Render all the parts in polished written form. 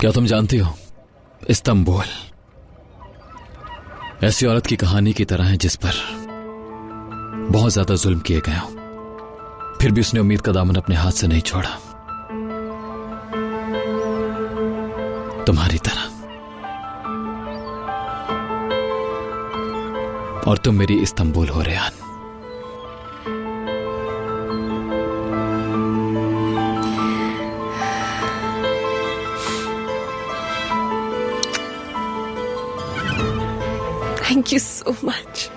क्या तुम जानती हो, इस्तांबुल ऐसी औरत की कहानी की तरह है जिस पर बहुत ज्यादा जुल्म किए गए हों, फिर भी उसने उम्मीद का दामन अपने हाथ से नहीं छोड़ा। तुम्हारी तरह। और तुम मेरी इस्तांबुल हो Rehan. Thank you so much.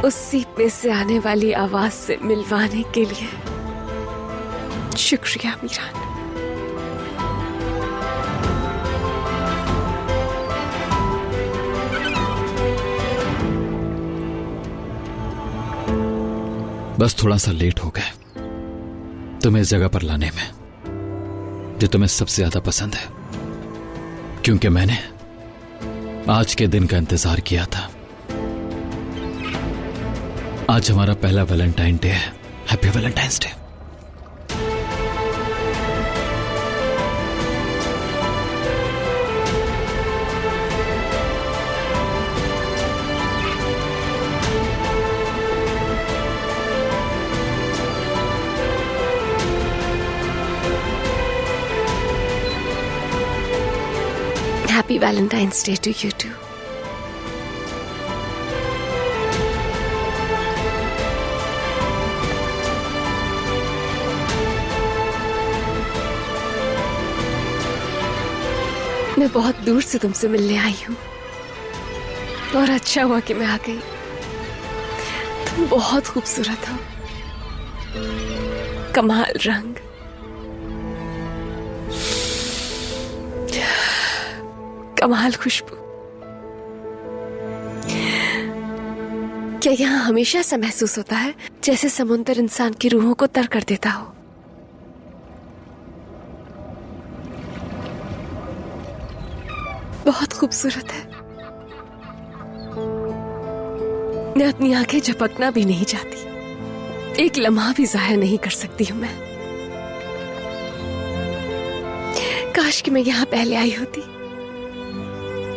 उस सीप में से आने वाली आवाज से मिलवाने के लिए शुक्रिया मीरान। बस थोड़ा सा लेट हो गए तुम्हें इस जगह पर लाने में जो तुम्हें सबसे ज्यादा पसंद है, क्योंकि मैंने आज के दिन का इंतजार किया था। आज हमारा पहला वैलेंटाइन डे है। Happy Valentine's day. Happy Valentine's Day to you too. मैं बहुत दूर से तुमसे मिलने आई हूँ और अच्छा हुआ कि मैं आ गई। तुम बहुत खूबसूरत हो, कमाल रंग, कमाल खुशबू। क्या यहाँ हमेशा ऐसा महसूस होता है जैसे समुंदर इंसान की रूहों को तर कर देता हो? बहुत खूबसूरत है। मैं अपनी आंखें झपकना भी नहीं चाहती, एक लम्हा भी जाया नहीं कर सकती हूं मैं। काश कि मैं यहाँ पहले आई होती।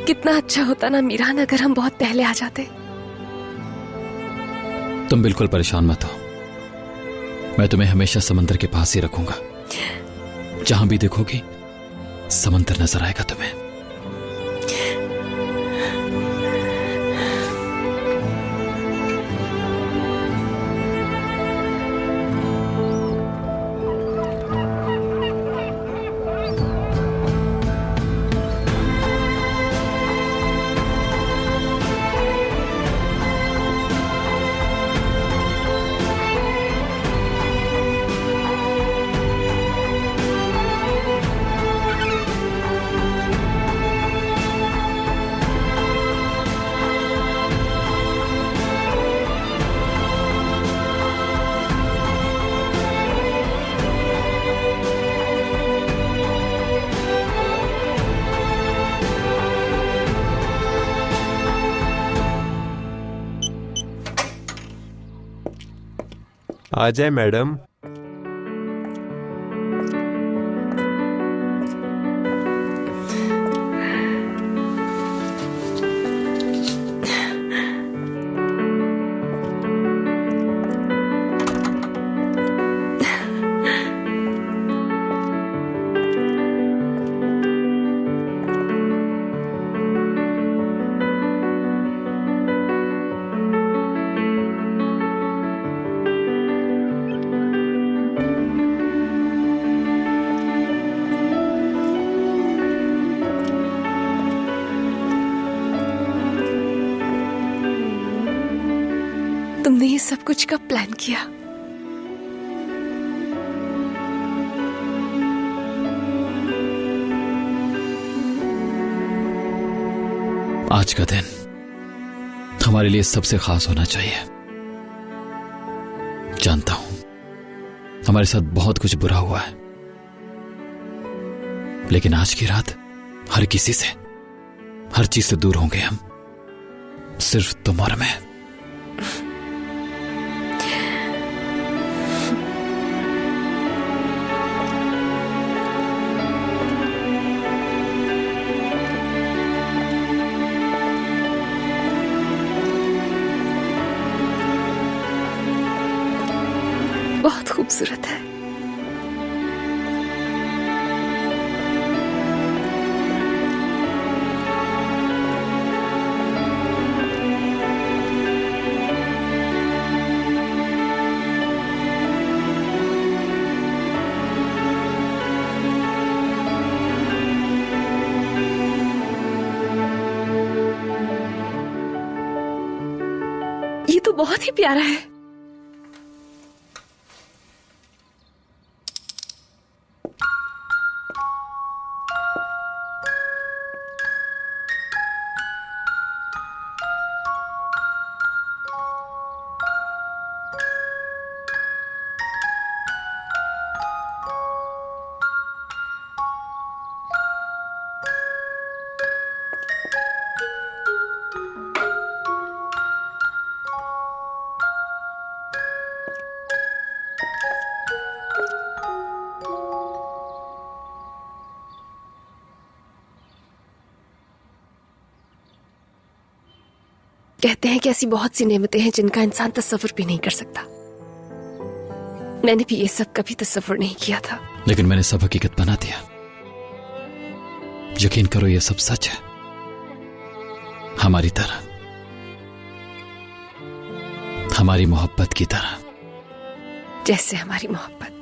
कितना अच्छा होता ना मीरान, अगर हम बहुत पहले आ जाते। तुम बिल्कुल परेशान मत हो, मैं तुम्हें हमेशा समंदर के पास ही रखूंगा। जहां भी देखोगी समंदर नजर आएगा तुम्हें। आ जाए मैडम। तुमने ये सब कुछ कब प्लान किया? आज का दिन हमारे लिए सबसे खास होना चाहिए। जानता हूं हमारे साथ बहुत कुछ बुरा हुआ है, लेकिन आज की रात हर किसी से, हर चीज से दूर होंगे हम, सिर्फ तुम और मैं। बहुत खूबसूरत है। ये तो बहुत ही प्यारा है। कहते हैं कि ऐसी बहुत सी नेमतें हैं जिनका इंसान तस्वुर भी नहीं कर सकता। मैंने भी ये सब कभी तस्वुर नहीं किया था। लेकिन मैंने सब हकीकत बना दिया। यकीन करो, ये सब सच है, हमारी तरह, हमारी मोहब्बत की तरह। जैसे हमारी मोहब्बत।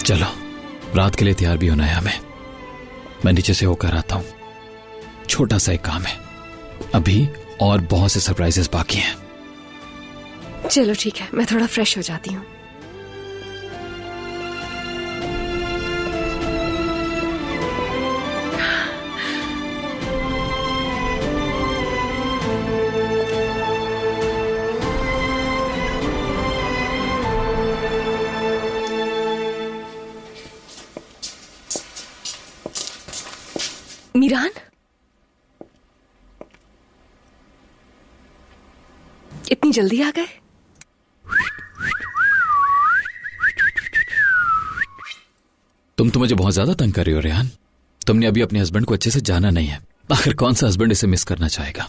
चलो, रात के लिए तैयार भी होना है हमें। मैं नीचे से होकर आता हूं। छोटा सा एक काम है अभी, और बहुत से सरप्राइजेस बाकी हैं। चलो ठीक है, मैं थोड़ा फ्रेश हो जाती हूँ। मीरान, इतनी जल्दी आ गए? तुम तो मुझे बहुत ज्यादा तंग कर रही हो रेहान। तुमने अभी अपने हस्बैंड को अच्छे से जाना नहीं है। आखिर कौन सा हस्बैंड इसे मिस करना चाहेगा?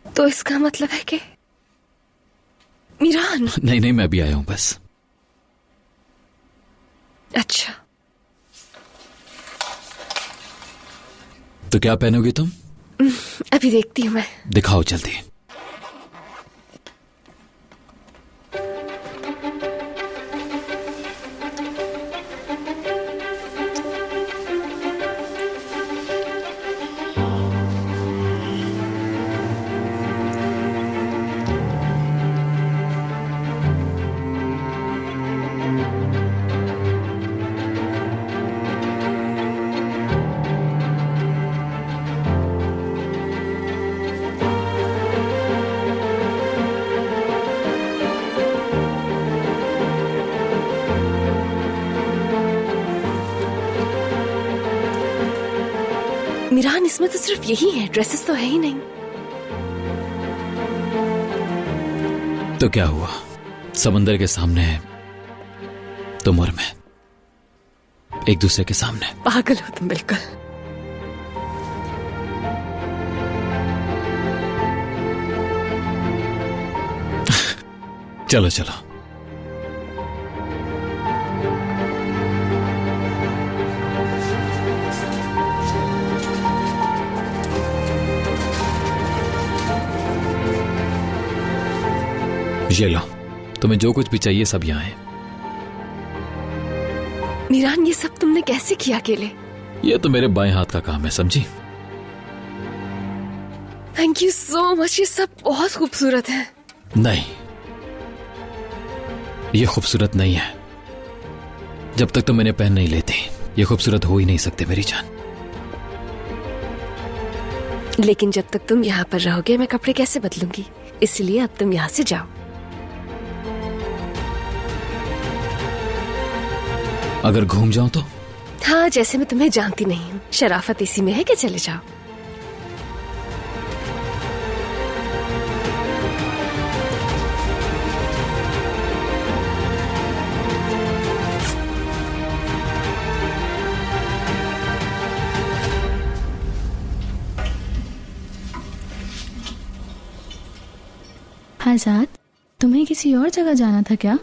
तो इसका मतलब है कि मीरान। नहीं नहीं, मैं भी आया हूं बस। अच्छा, तो क्या पहनोगी तुम? अभी देखती हूं मैं। दिखाओ जल्दी। मीरान, इसमें तो सिर्फ यही है, ड्रेसेस तो है ही नहीं। तो क्या हुआ, समंदर के सामने है तुम और मैं, एक दूसरे के सामने। पागल हो तुम बिल्कुल। चलो चलो। ये लो, तुम्हें जो कुछ भी चाहिए सब यहाँ है। मीरान, ये सब तुमने कैसे किया अकेले? ये तो मेरे बाएं हाथ का काम है, समझी? थैंक यू सो मच, ये सब बहुत खूबसूरत है। नहीं, ये खूबसूरत नहीं है। जब तक तुम मैंने पहन नहीं लेती, ये खूबसूरत हो ही नहीं सकते मेरी जान। लेकिन जब तक तुम यहाँ पर रहोगे मैं कपड़े कैसे बदलूंगी, इसलिए अब तुम यहाँ से जाओ। अगर घूम जाऊं तो? हाँ, जैसे मैं तुम्हें जानती नहीं हूँ, शराफत इसी में है कि चले जाओ। आजाद, तुम्हें किसी और जगह जाना था क्या?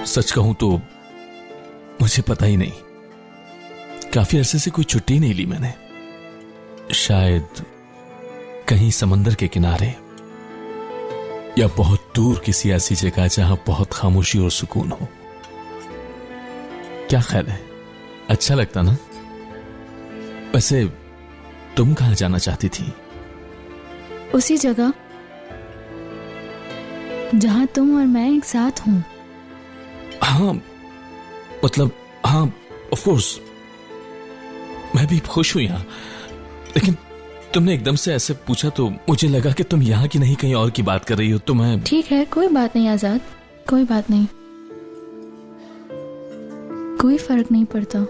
सच कहूं तो मुझे पता ही नहीं। काफी अरसे से कोई छुट्टी नहीं ली मैंने। शायद कहीं समंदर के किनारे या बहुत दूर किसी ऐसी जगह जहां बहुत खामोशी और सुकून हो। क्या ख्याल है? अच्छा लगता ना? वैसे तुम कहां जाना चाहती थी? उसी जगह जहां तुम और मैं एक साथ हूं। हाँ, मतलब हाँ, ऑफ कोर्स मैं भी खुश हूं यहां, लेकिन तुमने एकदम से ऐसे पूछा तो मुझे लगा कि तुम यहां की नहीं कहीं और की बात कर रही हो, तो मैं... ठीक है, कोई बात नहीं आजाद, कोई बात नहीं, कोई फर्क नहीं पड़ता।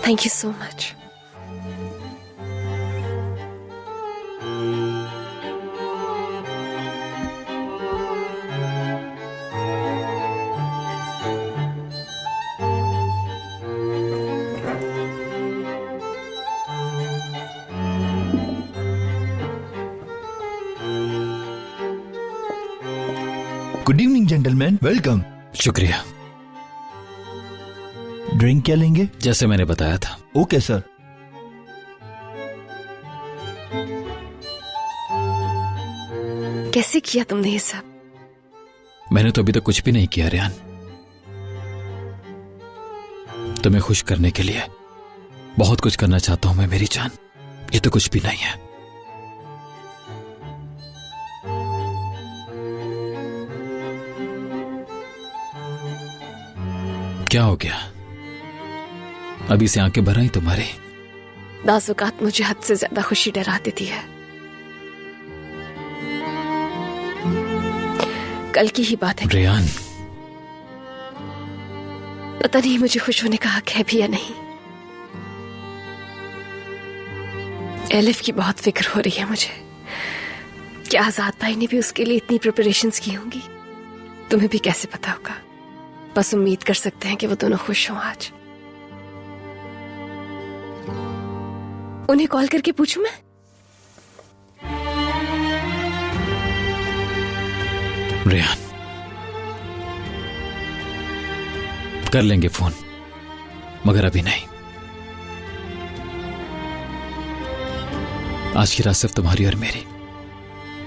Thank you so much. Good evening gentleman, welcome. शुक्रिया। ड्रिंक क्या लेंगे? जैसे मैंने बताया था। Okay sir. कैसे किया तुमने ये सब? मैंने तो अभी तक कुछ भी नहीं किया रेहान। तुम्हें खुश करने के लिए बहुत कुछ करना चाहता हूं मैं मेरी जान। ये तो कुछ भी नहीं है। क्या हो गया? अभी से आंखें भर आई तुम्हारी? दाजुकात मुझे हद से ज्यादा खुशी डरा देती है। कल की ही बात है। रेहान, पता नहीं मुझे खुश होने का हक है भी या नहीं। एलिफ की बहुत फिक्र हो रही है मुझे। क्या आजाद भाई ने भी उसके लिए इतनी प्रिपरेशंस की होंगी? तुम्हें भी कैसे पता होगा? बस उम्मीद कर सकते हैं कि वो दोनों खुश हों आज। उन्हें कॉल करके पूछूं मैं? रेहान, कर लेंगे फोन, मगर अभी नहीं। आज की रात सिर्फ तुम्हारी और मेरी,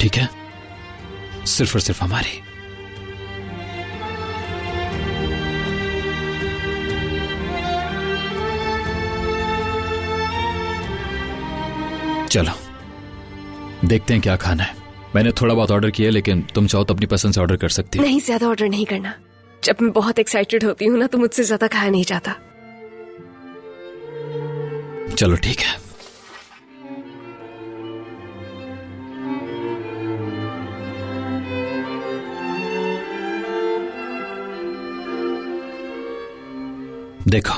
ठीक है? सिर्फ और सिर्फ हमारी। चलो देखते हैं क्या खाना है। मैंने थोड़ा बहुत ऑर्डर किया, लेकिन तुम चाहो तो अपनी पसंद से ऑर्डर कर सकती हो। नहीं, ज्यादा ऑर्डर नहीं करना। जब मैं बहुत एक्साइटेड होती हूँ ना, तो मुझसे ज्यादा खाया नहीं जाता। चलो ठीक है। देखो,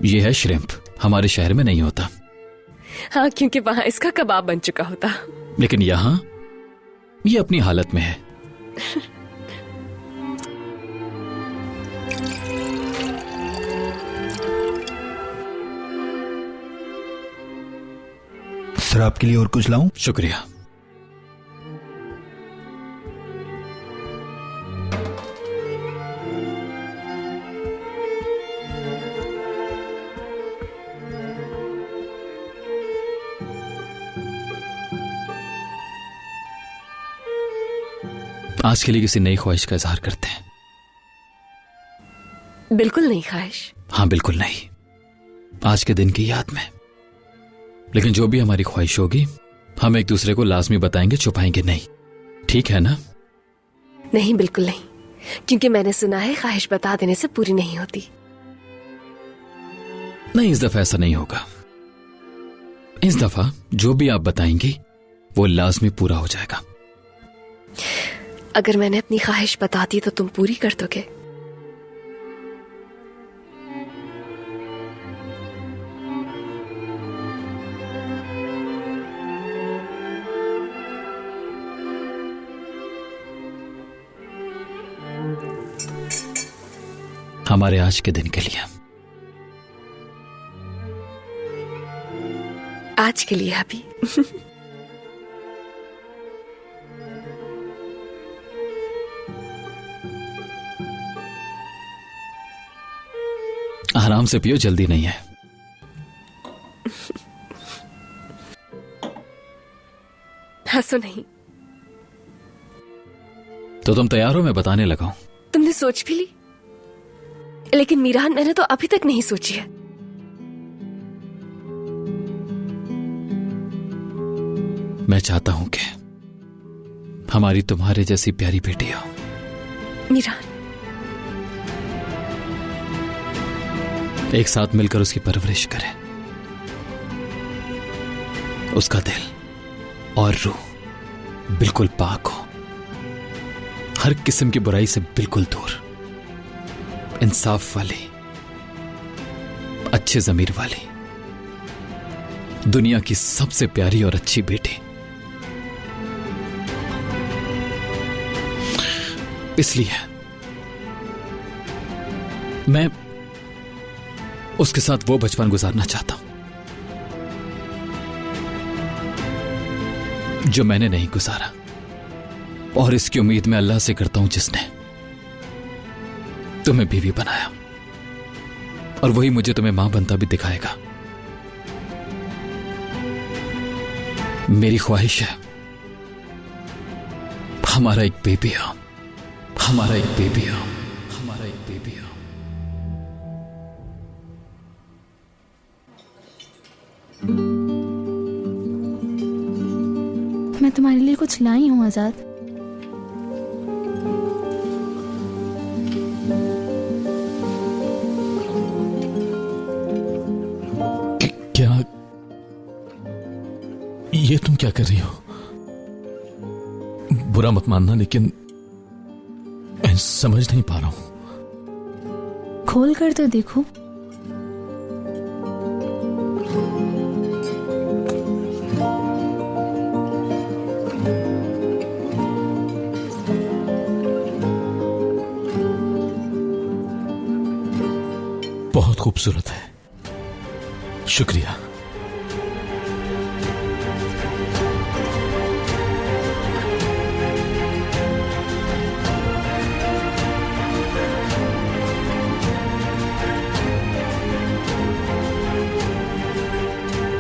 ये है श्रिम्प। हमारे शहर में नहीं होता। हाँ, क्योंकि वहां इसका कबाब बन चुका होता। लेकिन यहां ये अपनी हालत में है। सर, आपके लिए और कुछ लाऊं? शुक्रिया। आज के लिए किसी नई ख्वाहिश का इजहार करते हैं? बिल्कुल नहीं ख्वाहिश। हाँ, बिल्कुल नहीं। आज के दिन की याद में। लेकिन जो भी हमारी ख्वाहिश होगी, हम एक दूसरे को लाजमी बताएंगे, छुपाएंगे नहीं। ठीक है ना? नहीं, बिल्कुल नहीं, क्योंकि मैंने सुना है ख्वाहिश बता देने से पूरी नहीं होती। नहीं, इस दफा ऐसा नहीं होगा। इस दफा जो भी आप बताएंगी वो लाजमी पूरा हो जाएगा। अगर मैंने अपनी ख्वाहिश बता दी तो तुम पूरी कर दोगे? हमारे आज के दिन के लिए। आज के लिए अभी। आराम से पियो, जल्दी नहीं है। हंसो नहीं। तो तुम तैयार हो? मैं बताने लगा हूं। तुमने सोच भी ली? लेकिन मीरान, मैंने तो अभी तक नहीं सोची है। मैं चाहता हूं कि हमारी तुम्हारे जैसी प्यारी बेटी हो। मीरान, एक साथ मिलकर उसकी परवरिश करें। उसका दिल और रूह बिल्कुल पाक हो, हर किस्म की बुराई से बिल्कुल दूर, इंसाफ वाली, अच्छे ज़मीर वाली, दुनिया की सबसे प्यारी और अच्छी बेटी। इसलिए मैं उसके साथ वो बचपन गुजारना चाहता हूं जो मैंने नहीं गुजारा, और इसकी उम्मीद मैं अल्लाह से करता हूं जिसने तुम्हें बीवी बनाया, और वही मुझे तुम्हें मां बनता भी दिखाएगा। मेरी ख्वाहिश है हमारा एक बेबी हो, हमारा एक बेबी हो, हमारा एक बेबी हो। मैं तुम्हारे लिए कुछ लाई हूँ आजाद। क्या ये तुम क्या कर रही हो? बुरा मत मानना, लेकिन मैं समझ नहीं पा रहा हूं। खोल कर तो देखो। बहुत खूबसूरत है, शुक्रिया।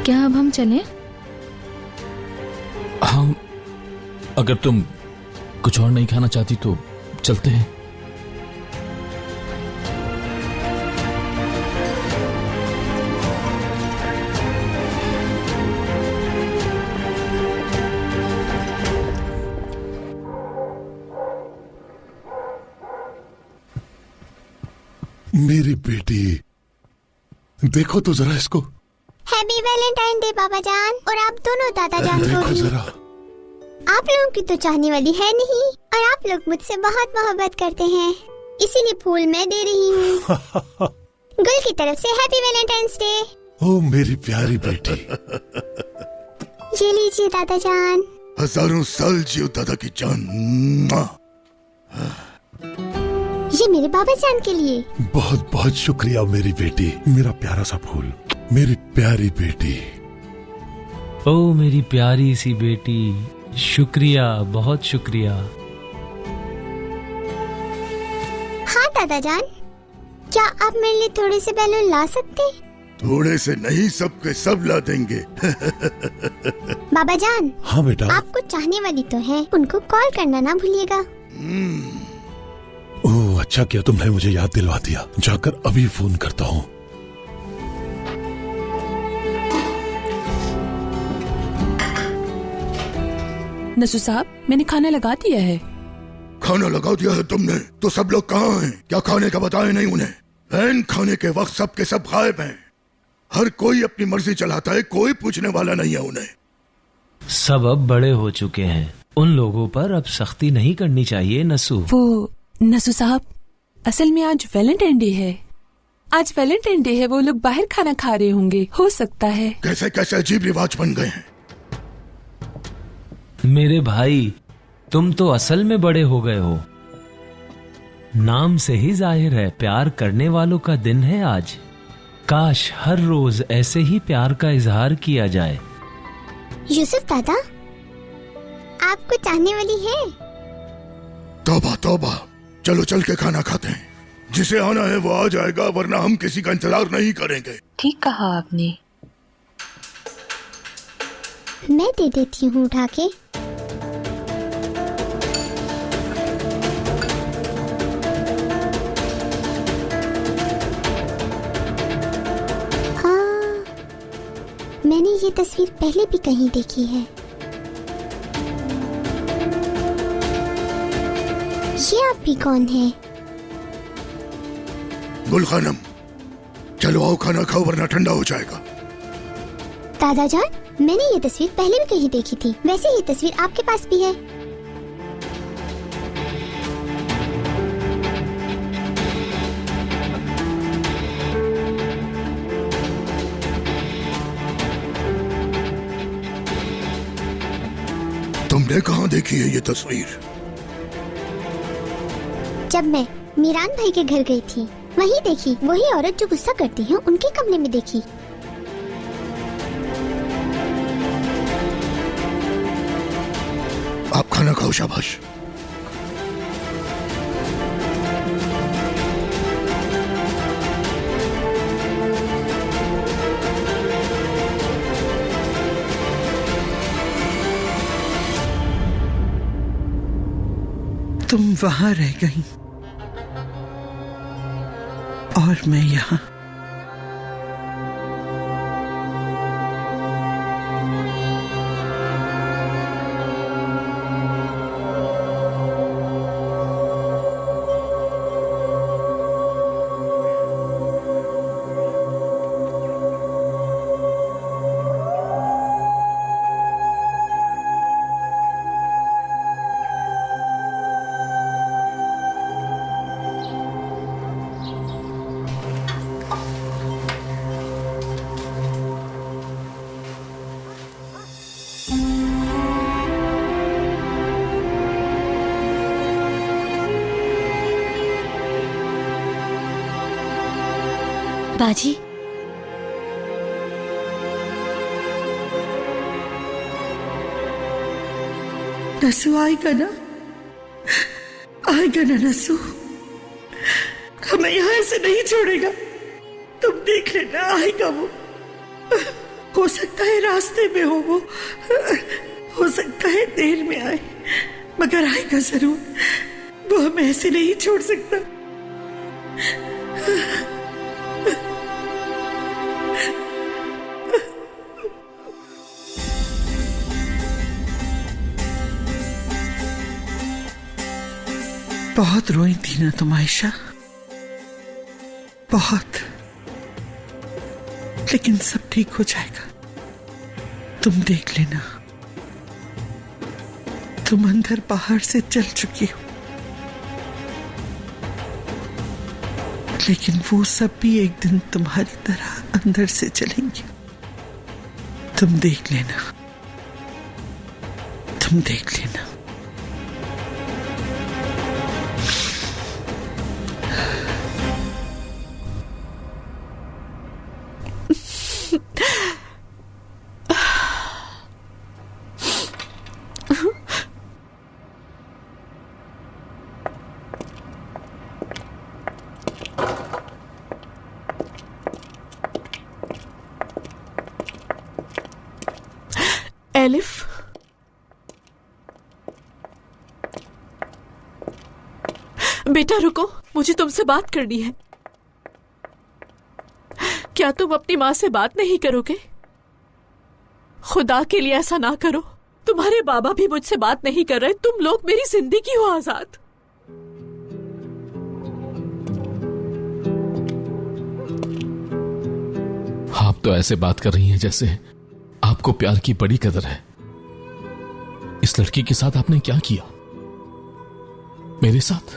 क्या अब हम चलें? हाँ, अगर तुम कुछ और नहीं खाना चाहती तो चलते हैं। मेरी बेटी, देखो तो जरा इसको। हैप्पी वैलेंटाइन डे पापा जान। और आप दोनों दादा जान को देखो भी। जरा। आप लोगों की तो चाहने वाली है नहीं, और आप लोग मुझसे बहुत मोहब्बत करते हैं, इसीलिए फूल मैं दे रही हूँ। गुल की तरफ से हैप्पी वैलेंटाइंस डे। ओ मेरी प्यारी बेटी। ये लीजिए दादा जान। हजारों साल जियो दादा की जान। ये मेरे बाबा जान के लिए। बहुत बहुत शुक्रिया मेरी बेटी, मेरा प्यारा सा फूल, मेरी प्यारी बेटी। ओ मेरी प्यारी सी बेटी, शुक्रिया, बहुत शुक्रिया। हाँ दादा जान, क्या आप मेरे लिए थोड़े से बैलून ला सकते? थोड़े से नहीं, सबके सब ला देंगे। बाबा जान। हाँ बेटा। आपको चाहने वाली तो है, उनको कॉल करना ना भूलिएगा। ओह अच्छा किया तुमने मुझे याद दिलवा दिया, जाकर अभी फोन करता हूँ। नसू साहब, मैंने खाना लगा दिया है। खाना लगा दिया है तुमने? तो सब लोग कहाँ हैं? क्या खाने का बताया नहीं उन्हें? ऐन खाने के वक्त सब के सब गायब हैं। हर कोई अपनी मर्जी चलाता है, कोई पूछने वाला नहीं है उन्हें। सब अब बड़े हो चुके हैं, उन लोगों पर अब सख्ती नहीं करनी चाहिए नसू। वो नसू साहब, असल में आज वैलेंटाइन डे है। आज वैलेंटाइन डे है, वो लोग बाहर खाना खा रहे होंगे, हो सकता है। कैसे कैसे अजीब रिवाज बन गए हैं। मेरे भाई, तुम तो असल में बड़े हो गए हो। नाम से ही जाहिर है, प्यार करने वालों का दिन है आज। काश हर रोज ऐसे ही प्यार का इजहार किया जाए। यूसुफ दादा, आपको चाहने वाली है? तौबा तौबा, चलो चल के खाना खाते हैं। जिसे आना है वो आ जाएगा, वरना हम किसी का इंतजार नहीं करेंगे। ठीक कहा आपने। मैं दे देती हूँ उठा के। हाँ, मैंने ये तस्वीर पहले भी कहीं देखी है। ये आप भी कौन है? गुल खानम, चलो आओ खाना खाओ वरना ठंडा हो जाएगा। दादा जान, मैंने ये तस्वीर पहले भी कहीं देखी थी। वैसे ये तस्वीर आपके पास भी है। तुमने कहाँ देखी है ये तस्वीर? जब मैं मीरान भाई के घर गई थी, वहीं देखी। वही औरत जो गुस्सा करती है, उनके कमरे में देखी। आप खाना खाओ, शाबाश। तुम वहां रह गई और मैं यहाँ। बाजी, नसू आएगा ना? आएगा ना नसू? हमें यहाँ ऐसे नहीं छोड़ेगा। तुम देख लेना, आएगा वो। हो सकता है रास्ते में हो हो सकता है देर में आए, मगर आएगा जरूर। वो हमें ऐसे नहीं छोड़ सकता। बहुत रोई थी ना तुम आयशा, बहुत। लेकिन सब ठीक हो जाएगा, तुम देख लेना। तुम अंदर बाहर से चल चुकी हो, लेकिन वो सब भी एक दिन तुम्हारी तरह अंदर से चलेंगे। तुम देख लेना, तुम देख लेना। एलिफ, बेटा रुको, मुझे तुमसे बात करनी है। क्या तुम अपनी माँ से बात नहीं करोगे? खुदा के लिए ऐसा ना करो। तुम्हारे बाबा भी मुझसे बात नहीं कर रहे। तुम लोग मेरी जिंदगी हो आजाद। आप तो ऐसे बात कर रही हैं जैसे आपको प्यार की बड़ी कदर है। इस लड़की के साथ आपने क्या किया? मेरे साथ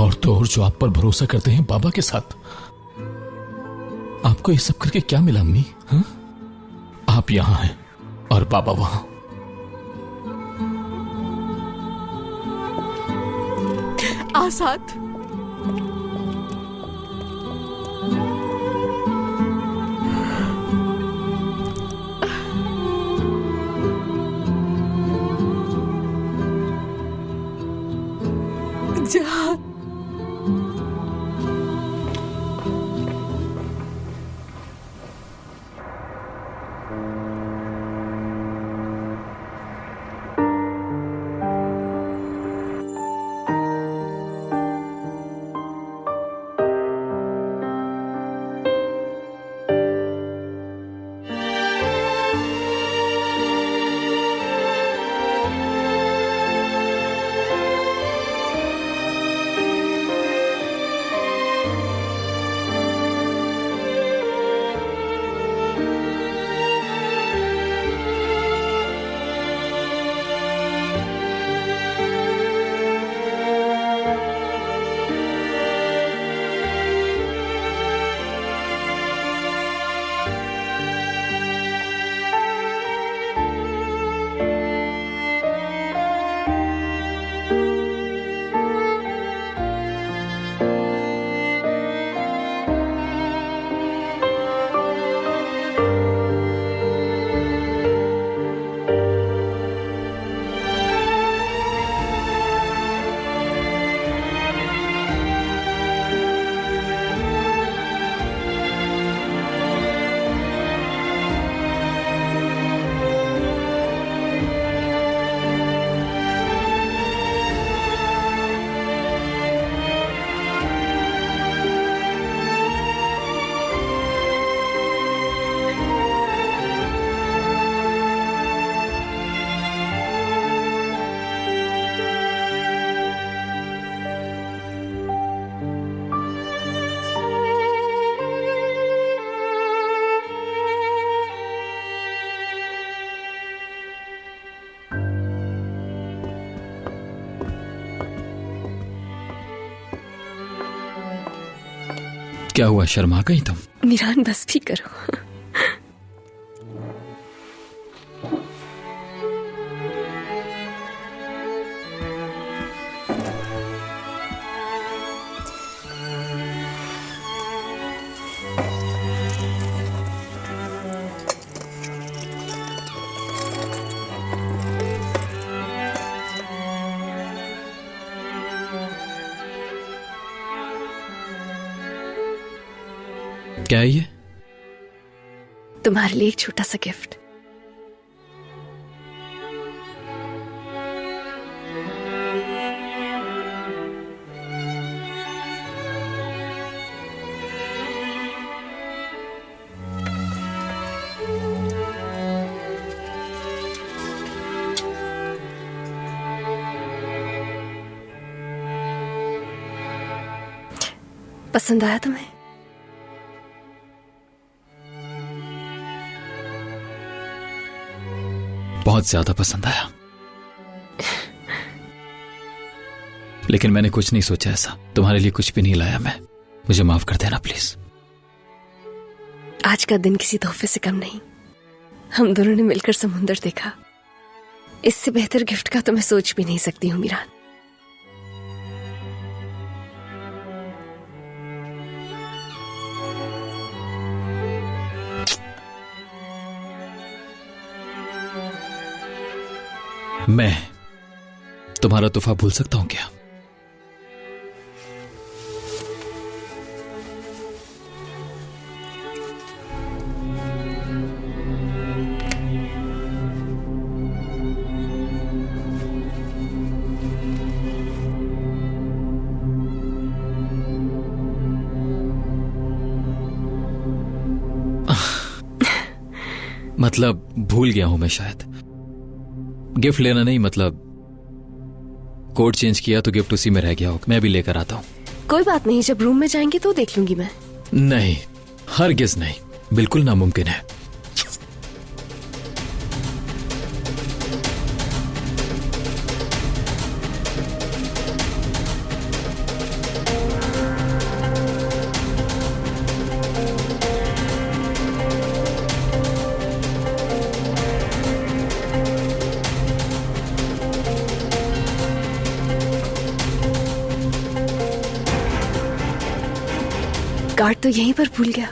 और तो और जो आप पर भरोसा करते हैं बाबा के साथ। आपको ये सब करके क्या मिला अम्मी? हाँ? आप यहां हैं और बाबा वहां। आजाद, जहां क्या हुआ, शर्मा गई तुम? मिरान बस भी करो। क्या है ये? तुम्हारे लिए एक छोटा सा गिफ्ट। पसंद आया तुम्हें? बहुत ज्यादा पसंद आया। लेकिन मैंने कुछ नहीं सोचा ऐसा। तुम्हारे लिए कुछ भी नहीं लाया मैं। मुझे माफ कर देना प्लीज। आज का दिन किसी तोहफे से कम नहीं। हम दोनों ने मिलकर समुंदर देखा। इससे बेहतर गिफ्ट का तो मैं सोच भी नहीं सकती हूँ मीरान। मैं तुम्हारा तोहफा भूल सकता हूं क्या? मतलब भूल गया हूं मैं शायद। गिफ्ट लेना नहीं, मतलब कोड चेंज किया तो गिफ्ट उसी में रह गया हो। मैं भी लेकर आता हूं। कोई बात नहीं, जब रूम में जाएंगे तो देख लूंगी मैं। नहीं, हरगिज़ नहीं, बिल्कुल नामुमकिन है। कार्ड तो यहीं पर भूल गया।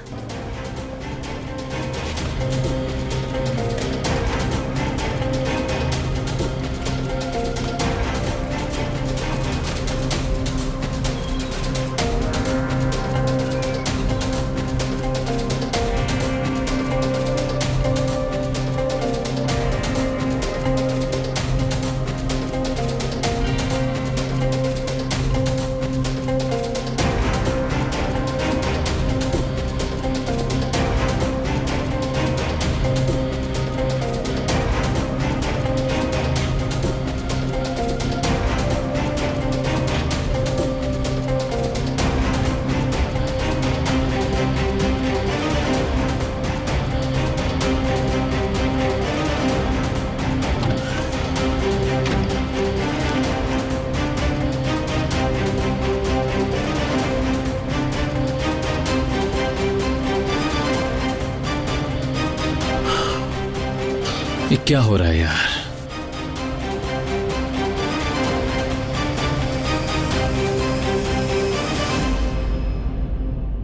ये क्या हो रहा है यार?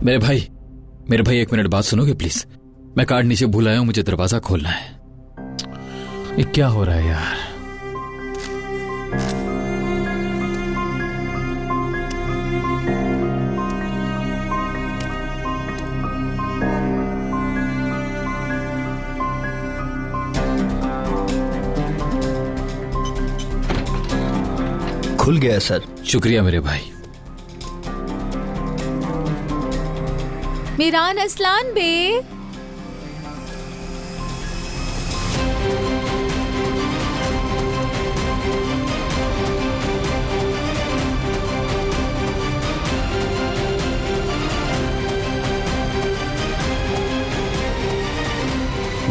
मेरे भाई एक मिनट बात सुनोगे प्लीज? मैं कार्ड नीचे भूल आया हूं, मुझे दरवाजा खोलना है। ये क्या हो रहा है यार? खुल गया सर। शुक्रिया मेरे भाई। मीरान असलान बे।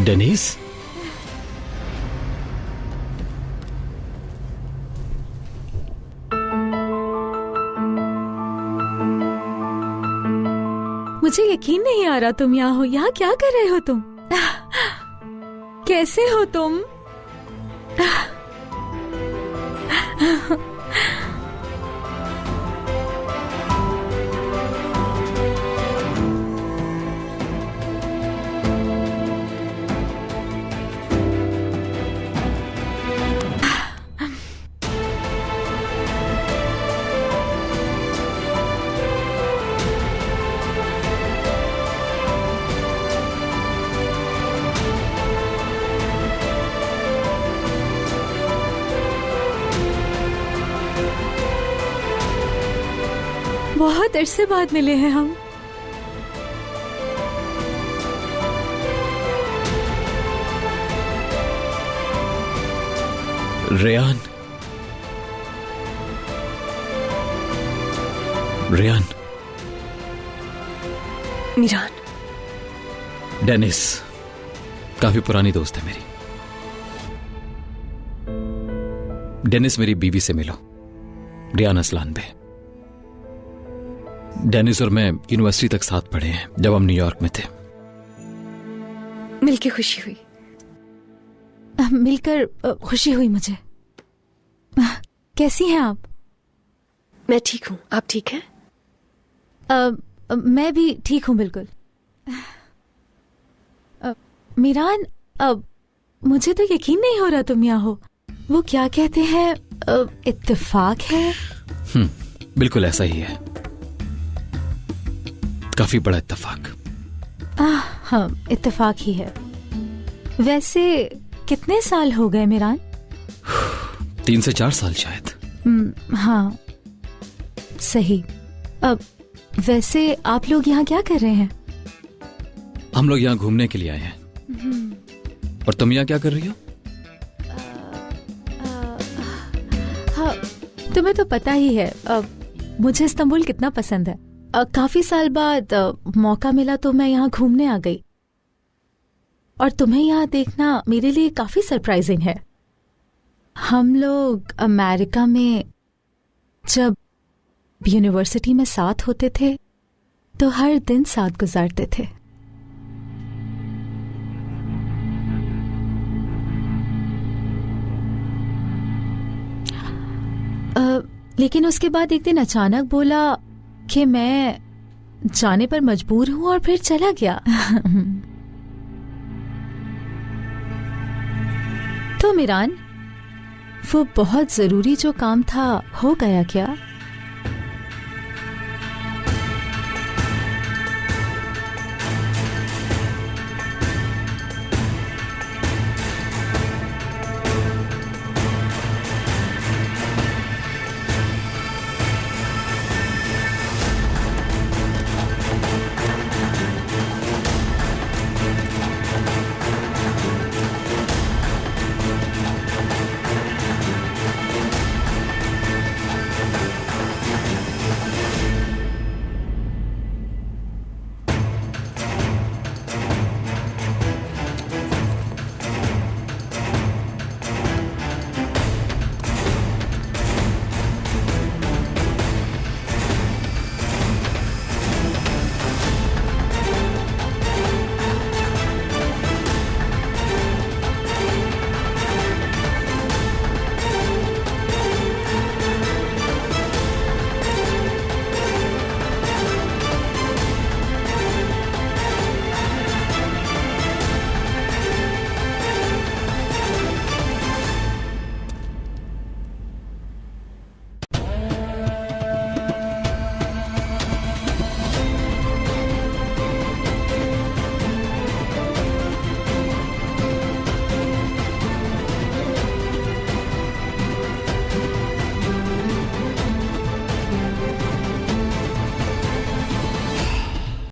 डेनिस, मुझे यकीन नहीं आ रहा तुम यहाँ हो। यहाँ क्या कर रहे हो तुम? कैसे हो तुम? बहुत अरसे बाद मिले हैं हम। रेयान, रेयान, मीरान, डेनिस काफी पुरानी दोस्त है मेरी। डेनिस मेरी बीवी से मिलो, रियान असलान पे। डेनिस और मैं यूनिवर्सिटी तक साथ पढ़े हैं जब हम न्यूयॉर्क में थे। मिलके खुशी हुई। मिलकर खुशी हुई मुझे। कैसी हैं आप? मैं ठीक हूँ, आप ठीक हैं? मैं भी ठीक हूँ बिल्कुल। मीरान, मुझे तो यकीन नहीं हो रहा तुम यहाँ हो। वो क्या कहते हैं, इत्तेफाक है? बिल्कुल ऐसा ही है, काफी बड़ा इत्तेफाक। हाँ, इत्तेफाक ही है। वैसे कितने साल हो गए मीरान? 3 से 4 साल शायद। हाँ सही। अब वैसे आप लोग यहाँ क्या कर रहे हैं? हम लोग यहाँ घूमने के लिए आए हैं। और तुम यहाँ क्या कर रही हो? हाँ, तुम्हें तो पता ही है मुझे इस्तांबुल कितना पसंद है। काफी साल बाद मौका मिला तो मैं यहाँ घूमने आ गई। और तुम्हें यहाँ देखना मेरे लिए काफी सरप्राइजिंग है। हम लोग अमेरिका में जब यूनिवर्सिटी में साथ होते थे तो हर दिन साथ गुजारते थे। लेकिन उसके बाद एक दिन अचानक बोला कि मैं जाने पर मजबूर हूं और फिर चला गया। तो मीरान, वो बहुत जरूरी जो काम था हो गया क्या?